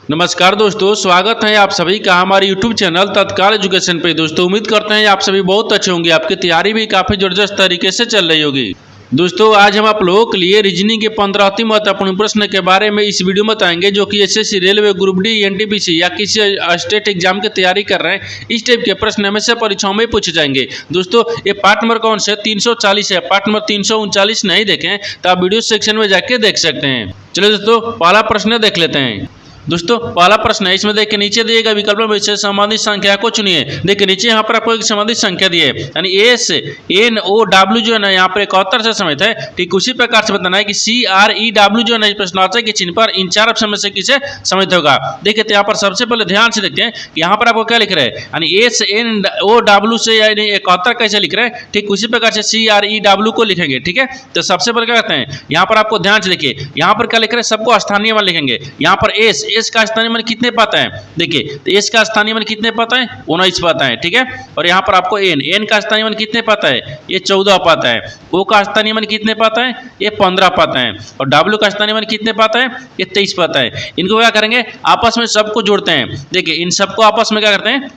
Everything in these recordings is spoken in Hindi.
नमस्कार दोस्तों, स्वागत है आप सभी का हमारे YouTube चैनल तत्काल एजुकेशन पे। दोस्तों उम्मीद करते हैं आप सभी बहुत अच्छे होंगे, आपकी तैयारी भी काफ़ी ज़बरदस्त तरीके से चल रही होगी। दोस्तों आज हम आप लोगों के लिए रीजनिंग के 15 अति महत्वपूर्ण प्रश्न के बारे में इस वीडियो में बताएंगे, जो कि SSC, railway, group D, NTPC या किसी स्टेट एग्जाम की तैयारी कर रहे हैं, इस टाइप के प्रश्न हमेशा परीक्षाओं में पूछे जाएंगे। दोस्तों ये पार्ट नंबर कौन से 340 है, पार्ट नंबर 339 नहीं देखें तो आप वीडियो सेक्शन में जाके देख सकते हैं। चलिए दोस्तों पहला प्रश्न देख लेते हैं। दोस्तों पहला प्रश्न है, इसमें देखिए नीचे दिए गए विकल्पों में से संबंधित संख्या को चुनिए। देखिए नीचे यहाँ पर आपको एक संबंधित संख्या दी है, यानी एस एन ओ डब्ल्यू जो है ना यहाँ पर 71 से समित है। ठीक उसी प्रकार से बताना है कि सी आर ई डब्ल्यू जो है ना प्रश्नवाचक के चिन्ह पर इन चार ऑप्शन में से किसे समित होगा। देखिए तो यहाँ पर सबसे पहले ध्यान से देखते हैं कि यहाँ पर आपको क्या लिख रहे हैं, यानी एस एन ओ डब्ल्यू से यानी 71 कैसे लिख रहे हैं। ठीक उसी प्रकार से सी आर ई डब्ल्यू को लिखेंगे। ठीक है, तो सबसे पहले क्या करते हैं, यहाँ पर आपको ध्यान से देखिए, यहाँ पर क्या लिख रहे हैं, सबको स्थानीय मान लिखेंगे। यहाँ पर एस का स्थानीय मान कितने पाता है, देखिए तो एस का स्थानीय मान कितने पाता है, 19 पाता है। ठीक है, और यहाँ पर आपको एन का स्थानीय मान कितने पाता है, ये 14 पाता है। ओ का स्थानीय मान कितने पाता है, ये 15 पाता है। और डब्ल्यू का स्थानीय मान कितने पाता है, ये 23 पाता है। इनको क्या करेंगे, आपस में सबको जोड़ते हैं। देखिए इन सबको आपस में क्या करते हैं,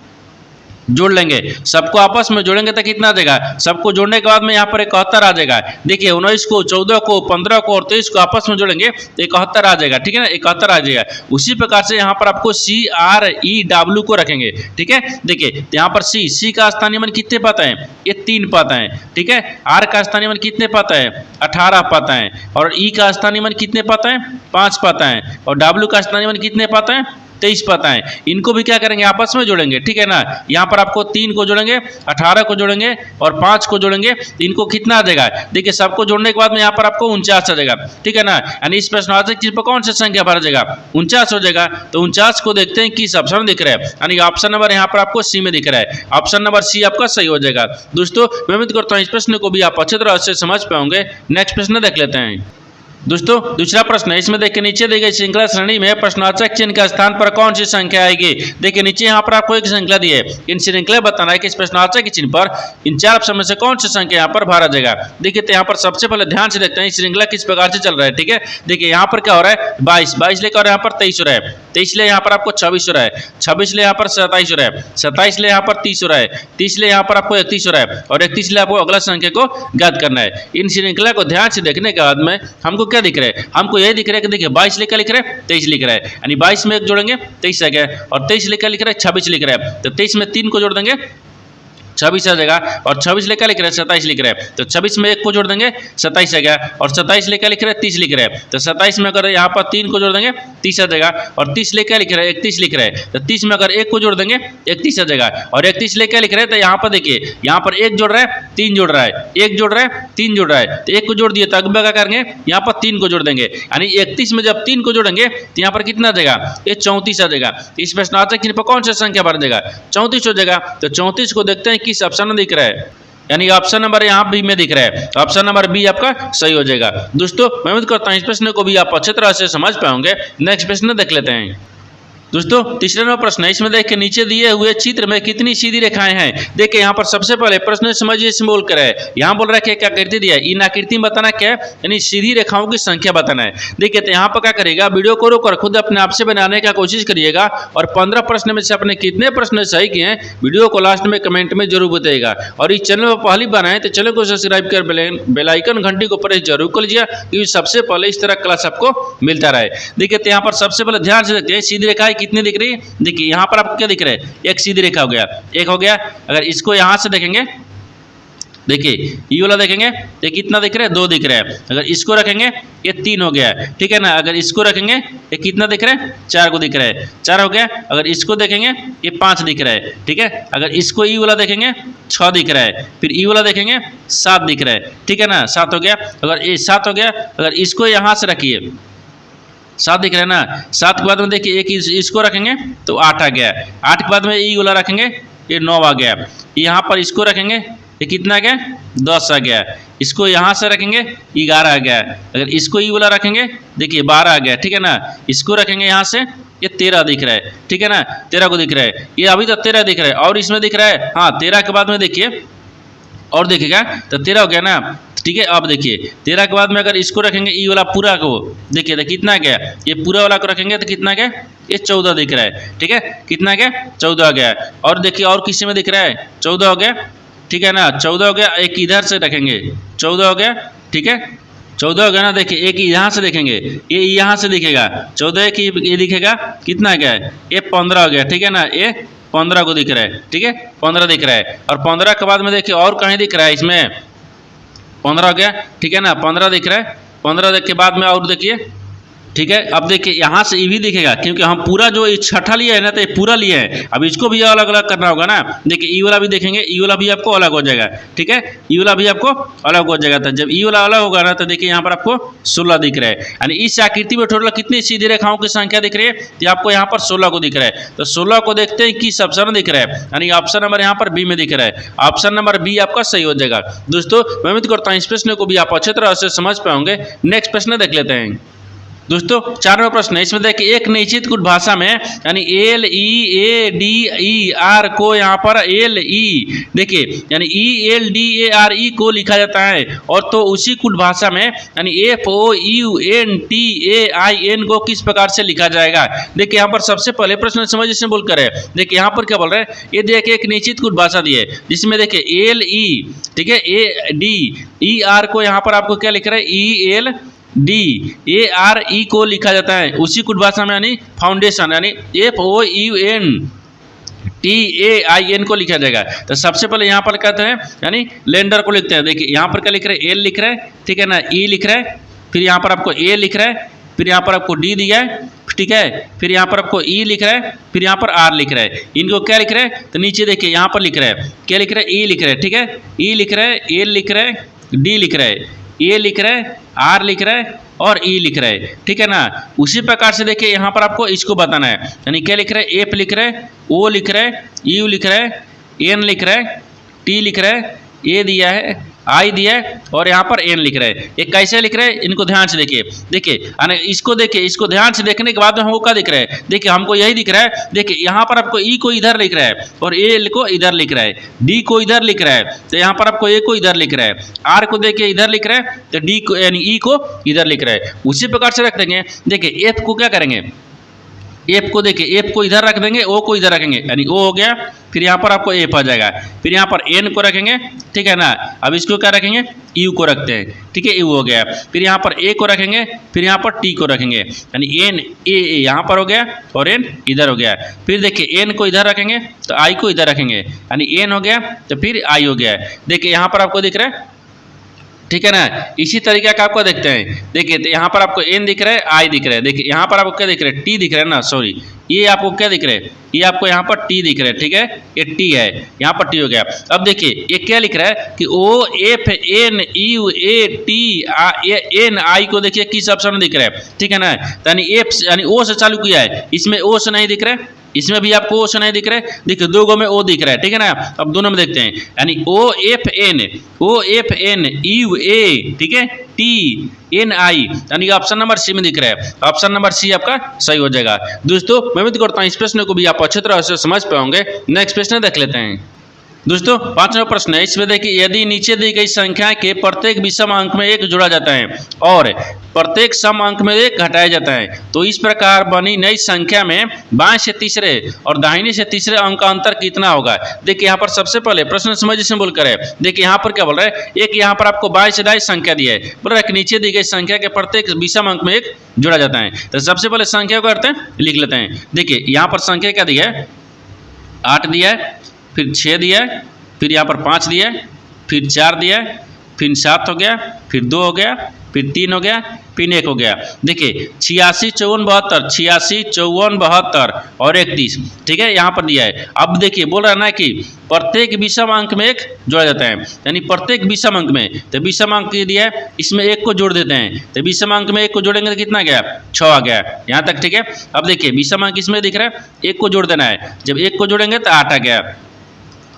जोड़ लेंगे। सबको आपस में जोड़ेंगे तो कितना आ जाएगा, सबको जोड़ने के बाद में यहाँ पर 71 आ जाएगा। देखिए 19 को, 14 को, 15 को और 23 को आपस में जोड़ेंगे तो 71 आ जाएगा। ठीक है ना, 71 आ जाएगा। उसी प्रकार से यहाँ पर आपको सी आर ई डब्ल्यू को रखेंगे। ठीक है, देखिए यहाँ पर सी का स्थानीय मान कितने पाता है, ये 3 पाता है। ठीक है, आर का स्थानीय मान कितने पाता है, 18 पाता है। और ई का स्थानीय मान कितने पाता है, 5 पाता है। और डब्ल्यू का स्थानीय मान कितने पाता है, 23 पाता है। इनको भी क्या करेंगे, आपस में जोड़ेंगे। ठीक है ना, यहाँ पर आपको 3 को जोड़ेंगे, 18 को जोड़ेंगे और 5 को जोड़ेंगे, इनको कितना आ जाएगा, देखिए सबको जोड़ने के बाद में यहाँ पर आपको 49 आ जाएगा। ठीक है ना, यानी इस प्रश्नवाचक चिन्ह पर कौन सी संख्या भरा जाएगा, 49 हो जाएगा। तो 49 को देखते हैं किस ऑप्शन में दिख रहा है, यानी ऑप्शन नंबर यहाँ पर आपको सी में दिख रहा है। ऑप्शन नंबर सी आपका सही हो जाएगा। दोस्तों मैं उम्मीद करता हूँ इस प्रश्न को भी आप अच्छी तरह से समझ पाओगे। नेक्स्ट प्रश्न देख लेते हैं। दोस्तों दूसरा प्रश्न है, इसमें देखिए नीचे दी गई श्रृंखला श्रेणी में प्रश्नवाचक चिन्ह के स्थान पर कौन सी संख्या आएगी। देखिए नीचे यहाँ पर आपको एक श्रृंखला दी है, इन श्रृंखला बताना है कि इस प्रश्नवाचक के चिन्ह पर इन चार ऑप्शन में से कौन सी संख्या यहाँ पर भरा जाएगा। देखिए तो यहाँ पर सबसे पहले ध्यान से देखते हैं इस श्रृंखला किस प्रकार से चल रहा है। ठीक है, देखिए यहाँ पर क्या हो रहा है, 22 लेकर यहाँ पर 23 हो रहा है, 23 ले यहाँ पर आपको 26 हो रहा है, 26 ले यहाँ पर 27 हो रहा है, 27 ले यहाँ पर 30 हो रहा है, 30 ले यहाँ पर आपको 31 हो रहा है और 31 ले आपको अगला संख्या को ज्ञात करना है। इन श्रृंखला को ध्यान से देखने के बाद में हमको क्या दिख रहा है, हमको यही दिख रहा है कि देखिए 22 लेकर लिख रहे हैं, 23 लिख रहा है, यानी 22 में एक जोड़ेंगे 23 आ गया, और 23 लेकर लिख रहा है 26 लिख रहा है, तो 23 में 3 को जोड़ देंगे 26 आ जाएगा। और 26 लेकर लिख रहे हैं 27 लिख रहे हैं, तो 26 में 1 को जोड़ देंगे 27 आ गया। और 27 लेकर लिख रहे हैं 30 लिख रहे हैं, तो 27 में अगर यहाँ पर 3 को जोड़ देंगे 30 आ जाएगा। और 30 लेकर लिख रहे हैं 31 लिख रहे हैं, तो 30 में अगर 1 को जोड़ देंगे 31 आ जाएगा। और 31 लेकर लिख रहे हैं, तो यहाँ पर देखिए यहाँ पर 1 जोड़ रहा है 3 जोड़ रहा है, 1 जोड़ रहा है 3 जोड़ रहा है, तो 1 को जोड़ दिए तो अगला क्या करेंगे, यहाँ पर 3 को जोड़ देंगे, यानी 31 में जब 3 को जोड़ेंगे तो यहाँ पर कितना आ जाएगा, ये 34 आ जाएगा। इस प्रश्नवाचक चिन्ह पर कौन सा संख्या भर देगा, 34 हो जाएगा। तो 34 को देखते हैं किस ऑप्शन में दिख रहा है, यानी ऑप्शन नंबर यहाँ बी में दिख रहा है, ऑप्शन नंबर बी आपका सही हो जाएगा। दोस्तों मैं उम्मीद करता हूँ इस प्रश्न को भी आप अच्छी तरह से समझ पाओगे। नेक्स्ट प्रश्न देख लेते हैं। दोस्तों तीसरा नंबर प्रश्न है, इसमें देखिए नीचे दिए हुए चित्र में कितनी सीधी रेखाएं हैं। देखिए यहाँ पर सबसे पहले प्रश्न समझिए सिंबल कर है, यहाँ बोल रहा है कि क्या आकृति दिया है, इन आकृति में बताना क्या है, यानी सीधी रेखाओं की संख्या बताना है। देखिए तो यहाँ पर क्या करेगा, वीडियो को रोककर खुद अपने आप से बनाने का कोशिश करिएगा और 15 प्रश्न में से अपने कितने प्रश्न सही किए हैं वीडियो को लास्ट में कमेंट में जरूर बताइएगा। और इस चैनल पर पहली बार आए तो चैनल को सब्सक्राइब कर बेल आइकन घंटी को प्रेस जरूर कर लीजिए, क्योंकि सबसे पहले इस तरह क्लास आपको मिलता रहे। देखिए तो यहाँ पर सबसे पहले ध्यान से देखते हैं सीधी रेखाएं कितनी दिख रही है। देखिए यहाँ पर आपको क्या दिख रहा है, एक सीधी रेखा हो गया, एक हो गया। अगर इसको यहाँ से देखेंगे, देखिए ये वाला देखेंगे तो कितना दिख रहा है, 2 दिख रहा है। अगर इसको रखेंगे ये 3 हो गया, ठीक है ना। अगर इसको रखेंगे ये कितना दिख रहा है, 4 को दिख रहा है, 4 हो गया। अगर इसको देखेंगे ये 5 दिख रहा है, ठीक है। अगर इसको ई वाला देखेंगे 6 दिख रहा है, फिर ई वाला देखेंगे 7 दिख रहा है, ठीक है ना, 7 हो गया। अगर ये 7 हो गया, अगर इसको यहाँ से रखिए 7 दिख रहा है ना, 7 के बाद में देखिए एक इसको रखेंगे तो 8 आ गया, 8 के बाद में ई वाला रखेंगे ये 9 आ गया, यहाँ पर इसको रखेंगे ये कितना आ गया, 10 आ गया। इसको यहाँ से रखेंगे 11 आ गया। अगर इसको ई वाला रखेंगे देखिए 12 आ गया, ठीक है ना। इसको रखेंगे यहाँ से ये 13 दिख रहा है, ठीक है ना, 13 को दिख रहा है, ये अभी तो 13 दिख रहा है। और इसमें दिख रहा है हाँ 13 के बाद में देखिए और देखिएगा तो 13 हो गया ना, ठीक है। अब देखिए 13 के बाद में अगर इसको रखेंगे ई वाला पूरा को, देखिए तो कितना गया, ये पूरा वाला को रखेंगे तो कितना गया, ये 14 दिख रहा है। ठीक है, कितना गया, 14 आ गया। और देखिए और किसी में दिख रहा है 14 हो गया, ठीक है ना, 14 हो गया। एक इधर से रखेंगे 14 हो गया, ठीक है, 14 हो गया ना। देखिए एक यहाँ से देखेंगे, ये यहाँ से दिखेगा 14, एक ये दिखेगा कितना गया, ये 15 हो गया, ठीक है ना, ये 15 को दिख रहा है, ठीक है, 15 दिख रहा है। और 15 के बाद में देखिए और कहीं दिख रहा है, इसमें 15 हो गया, ठीक है ना, 15 दिख रहा है। 15 के बाद में और देखिए, ठीक है। अब देखिए यहाँ से ये भी दिखेगा, क्योंकि हम पूरा जो ये छठा लिए है ना, तो ये पूरा लिए है। अब इसको भी अलग अलग करना होगा ना। देखिए ई वाला भी देखेंगे, ई वाला भी आपको अलग हो जाएगा, ठीक है, ई वाला भी आपको अलग हो जाएगा। तो जब ई वाला अलग होगा ना, तो देखिए यहाँ पर आपको 16 दिख रहा है। यानी इस आकृति में टोटल कितनी सीधी रेखाओं की संख्या दिख रही है, तो आपको यहाँ पर 16 को दिख रहा है। तो 16 को देखते हैं किस ऑप्शन दिख रहा है, यानी ऑप्शन नंबर यहाँ पर बी में दिख रहा है। ऑप्शन नंबर बी आपका सही हो जाएगा। दोस्तों मैं उम्मीद करता हूँ इस प्रश्न को भी आप अच्छे तरह से समझ पाओगे। नेक्स्ट प्रश्न देख लेते हैं। दोस्तों 4वां प्रश्न है, इसमें देखिए एक निश्चित कुछ भाषा में यानी L E A D E R को यहाँ पर एल ई, देखिए यानी E L D A R E को लिखा जाता है। और तो उसी कुछ भाषा में यानी F O U N T A I N को किस प्रकार से लिखा जाएगा। देखिए यहाँ पर सबसे पहले प्रश्न समझ से बोलकर है। देखिए यहाँ पर क्या बोल रहे हैं, ये देखिए एक निश्चित कुछ भाषा दी है जिसमें देखिए एल ई, ठीक है, ए डी ई आर को यहाँ पर आपको क्या लिख रहा है, E L D A R E को लिखा जाता है उसी कुछ भाषा में, यानी फाउंडेशन यानी F O U N T A I N को लिखा जाएगा। तो सबसे पहले यहाँ पर कहते हैं यानी लेंडर को लिखते हैं। देखिए यहाँ पर क्या लिख रहे हैं, एल लिख रहा है, ठीक है ना, ई लिख रहा है, फिर यहाँ पर आपको ए लिख रहा है, फिर यहाँ पर आपको डी दिया है, ठीक है, फिर यहाँ पर आपको ई लिख रहा है, फिर यहाँ पर आर लिख रहा है। इनको क्या लिख रहा है, तो नीचे देखिए यहाँ पर लिख रहा है, क्या लिख रहा है, ई लिख रहा है, ठीक है, ई लिख रहा है, एल लिख रहा है, डी लिख रहा है, ए लिख रहा है, आर लिख रहा है और ई लिख रहा है, ठीक है ना। उसी प्रकार से देखिए यहाँ पर आपको इसको बताना है, यानी क्या लिख रहा है, एफ लिख रहा है, ओ लिख रहा है, यू लिख रहा है, एन लिख रहा है, टी लिख रहा है, ए दिया है, आई दिया है और यहाँ पर एन लिख रहा है। ये कैसे लिख रहे हैं, इनको ध्यान से देखिए। देखिए इसको देखिए, इसको ध्यान से देखने के बाद में हमको क्या दिख रहा है, देखिए हमको यही दिख रहा है। देखिए यहाँ पर आपको ई को इधर लिख रहा है और ए को इधर लिख रहा है, डी को इधर लिख रहा है, तो यहाँ पर आपको ए को इधर लिख रहा है, आर को देखिए इधर लिख रहा है, तो डी को यानी ई को इधर लिख रहा है। उसी प्रकार से रख देंगे। देखिए एफ को क्या करेंगे, एफ को देखिए, एफ को इधर रख देंगे, ओ को इधर रखेंगे, यानी ओ हो गया, फिर यहाँ पर आपको एफ आ जाएगा, फिर यहाँ पर एन को रखेंगे, ठीक है ना। अब इसको क्या रखेंगे, यू को रखते हैं, ठीक है, यू हो गया, फिर यहाँ पर ए को रखेंगे, फिर यहाँ पर टी को रखेंगे, यानी एन ए यहाँ पर हो गया और एन इधर हो गया। फिर देखिए एन को इधर रखेंगे तो आई को इधर रखेंगे, यानी एन हो गया तो फिर आई हो गया। देखिए यहाँ पर आपको दिख रहा है, ठीक है ना। इसी तरीके का आपको देखते हैं। देखिए तो यहाँ पर आपको एन दिख रहा है, आई दिख रहा है, देखिए यहाँ पर आपको क्या दिख रहा है, टी दिख रहा है ना, सॉरी ये आपको क्या दिख रहा है, ये आपको यहाँ पर टी दिख रहा है, ठीक है, ये टी है, यहाँ पर टी हो गया। अब देखिए ये क्या लिख रहा है कि O F N U A T N I को देखिए किस ऑप्शन में दिख रहा है, ठीक है ना। यानी एफ यानी ओ से चालू किया है, इसमें ओ से नहीं दिख रहा है, इसमें भी आपको ओ से नहीं दिख रहा है, देखिए दो गो में ओ दिख रहा है, ठीक है ना। अब दोनों में देखते हैं, यानी ओ एफ एन यू ए, ठीक है, टी एन आई, यानी ऑप्शन नंबर सी में दिख रहा है। ऑप्शन नंबर सी आपका सही हो जाएगा। दोस्तों मैं उम्मीद करता हूँ इस प्रश्न को भी आप अच्छी तरह से समझ पाओगे। नेक्स्ट प्रश्न देख लेते हैं। दोस्तों 5वां प्रश्न है, इसमें देखिए यदि नीचे दी गई संख्या के प्रत्येक विषम अंक में एक जोड़ा जाता है और प्रत्येक सम अंक में एक घटाया जाता है, तो इस प्रकार बनी नई संख्या में बाएं से तीसरे और दाहिने से तीसरे अंक का अंतर कितना होगा। देखिए यहाँ पर सबसे पहले प्रश्न समझ से बोलकर है। देखिए यहाँ पर क्या बोल रहा है, एक यहाँ पर आपको बाएं से दाएं संख्या दी है, बोल रहा है कि नीचे दी गई संख्या के प्रत्येक विषम अंक में एक जोड़ा जाता है। तो सबसे पहले संख्या को करते हैं, लिख लेते हैं। देखिए यहाँ पर संख्या क्या दिया है, 8 दिया है, फिर 6 दिया है, फिर यहाँ पर 5 दिया है, फिर 4 दिया है, फिर 7 हो गया, फिर 2 हो गया, फिर 3 हो गया, फिर 1 हो गया। देखिए 86 54 72, 86 54 72 और 31, ठीक है, यहाँ पर दिया है। अब देखिए बोल रहा है ना कि प्रत्येक विषम अंक में एक जोड़ा जाता है, यानी प्रत्येक विषम अंक में, तो विषम अंक दिया है, इसमें एक को जोड़ देते हैं, तो विषम अंक में एक को जोड़ेंगे तो कितना गया, 6 आ गया, यहाँ तक ठीक है। अब देखिए विषम अंक इसमें दिख रहा है, एक को जोड़ देना है, जब एक को जोड़ेंगे तो 8 आ गया।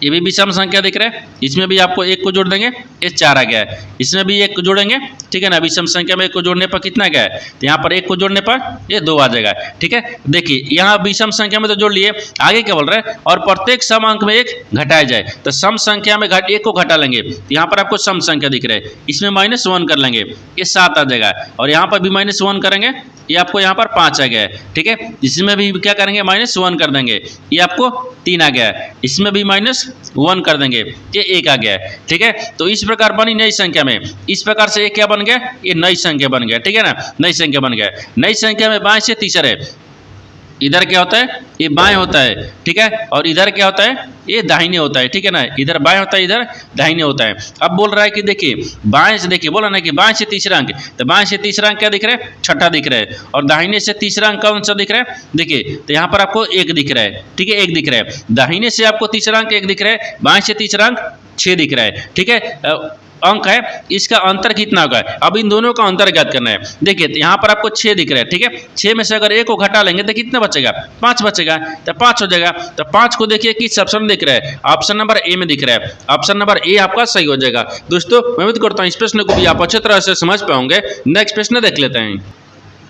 ये भी विषम संख्या दिख रहा है, इसमें भी आपको एक को जोड़ देंगे, ये 4 आ गया, इसमें भी एक को जोड़ेंगे ठीक है ना। विषम संख्या में 1 को जोड़ने पर कितना गया है, तो यहाँ पर 1 को जोड़ने पर ये 2 आ जाएगा। ठीक है, देखिए यहाँ विषम संख्या में तो जोड़ लिए, आगे क्या बोल रहे हैं, और प्रत्येक सम अंक में 1 घटाया जाए। तो सम संख्या में 1 को घटा लेंगे, यहाँ पर आपको सम संख्या दिख रहा है, इसमें -1 कर लेंगे, ये 7 आ जाएगा। और यहाँ पर भी -1 करेंगे, ये आपको यहाँ पर 5 आ गया है। ठीक है, इसमें भी क्या करेंगे, -1 कर देंगे, ये आपको 3 आ गया है। इसमें भी -1 कर देंगे, ये 1 आ गया है। ठीक है, तो इस प्रकार बनी नई संख्या में, इस प्रकार से ये क्या बन गया, ये नई संख्या बन गया। ठीक है ना, नई संख्या बन गया। नई संख्या में बाएं से तीसरे है, इधर क्या होता है, ये बाएं होता है। ठीक है, और इधर क्या होता है, ये दाहिने होता है। ठीक है ना, इधर बाएं होता है, इधर दाहिने होता है। अब बोल रहा है कि देखिए बाएं से, देखिए बोला ना कि बाएं से तीसरा अंक, तो बाएं से तीसरा अंक क्या दिख रहा है, छठा दिख रहा है। और दाहिने से तीसरा अंक कौन सा दिख रहा है, देखिए तो यहाँ पर आपको 1 दिख रहा है। ठीक है, 1 दिख रहा है। दाहिने से आपको तीसरा अंक 1 दिख रहा है, बाएं से तीसरा अंक 6 दिख रहा है। ठीक है, अंक है, इसका अंतर कितना होगा, अब इन दोनों का अंतर ज्ञात करना है। देखिए यहाँ पर आपको 6 दिख रहा है। ठीक है, 6 में से अगर 1 को घटा लेंगे तो कितना बचेगा, 5 बचेगा, तो 5 हो जाएगा। तो 5 को देखिए किस ऑप्शन में दिख रहा है, ऑप्शन नंबर ए में दिख रहा है। ऑप्शन नंबर ए आपका सही हो जाएगा। दोस्तों मैं उम्मीद करता हूँ इस प्रश्न को भी आप अच्छी तरह से समझ पाओगे। नेक्स्ट प्रश्न देख लेते हैं।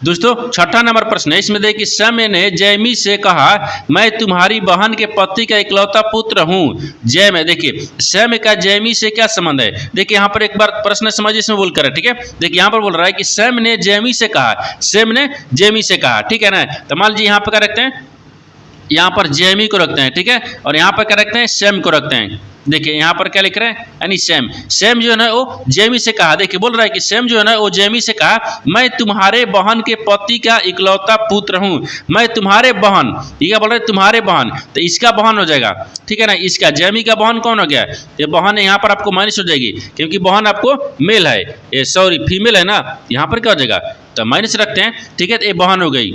दोस्तों 6ठा नंबर प्रश्न है, इसमें देखिए समय ने जैमी से कहा मैं तुम्हारी बहन के पति का इकलौता पुत्र हूँ। जैम, देखिए समय का जैमी से क्या संबंध है, देखिए यहाँ पर एक बार प्रश्न समझिए, इसमें बोल कर। ठीक है, देखिए यहाँ पर बोल रहा है कि सैम ने जैमी से कहा, सैम ने जैमी से कहा। ठीक है ना, तो मान लीजिए यहाँ पर क्या रखते हैं, यहाँ पर जैमी को रखते हैं। ठीक है, और यहाँ पर क्या रखते हैं, सैम को रखते हैं। देखिए यहाँ पर क्या लिख रहे हैं, यानी सैम, सैम जो है ना वो जेमी से कहा। देखिए बोल रहा है कि सैम जो है ना वो जेमी से कहा मैं तुम्हारे बहन के पति का इकलौता पुत्र हूँ। मैं तुम्हारे बहन, ये क्या बोल रहे हैं, तुम्हारे बहन, तो इसका बहन हो जाएगा। ठीक है ना, इसका जेमी का बहन कौन हो गया, ये बहन है, यहाँ पर आपको माइनस हो जाएगी क्योंकि बहन आपको मेल है, ये सॉरी फीमेल है ना, यहाँ पर क्या हो जाएगा, तो माइनस रखते हैं। ठीक है, तो ये बहन हो गई,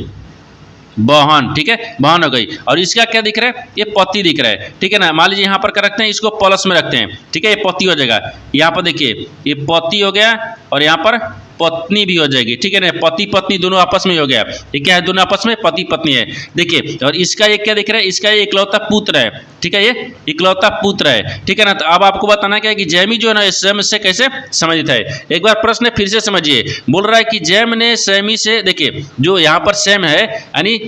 बहन। ठीक है, बहन हो गई। और इसका क्या दिख रहा है, ये पति दिख रहा है। ठीक है ना, मान लीजिए यहाँ पर क्या रखते हैं, इसको प्लस में रखते हैं। ठीक है, ये पति हो जाएगा। यहाँ पर देखिए ये पति हो गया और यहाँ पर पत्नी भी हो जाएगी। ठीक है ना, पति पत्नी दोनों आपस में हो गया। ये क्या है, दोनों आपस में पति पत्नी है। देखिए और इसका ये क्या दिख रहा है, इसका ये इकलौता पुत्र है। ठीक है, ये इकलौता पुत्र है। ठीक है ना, तो अब आपको बताना क्या है कि जैमी जो है ना सैम से कैसे संबंधित है। एक बार प्रश्न फिर से समझिए, बोल रहा है कि जैम ने सैमी से, देखिए जो यहाँ पर सैम है यानी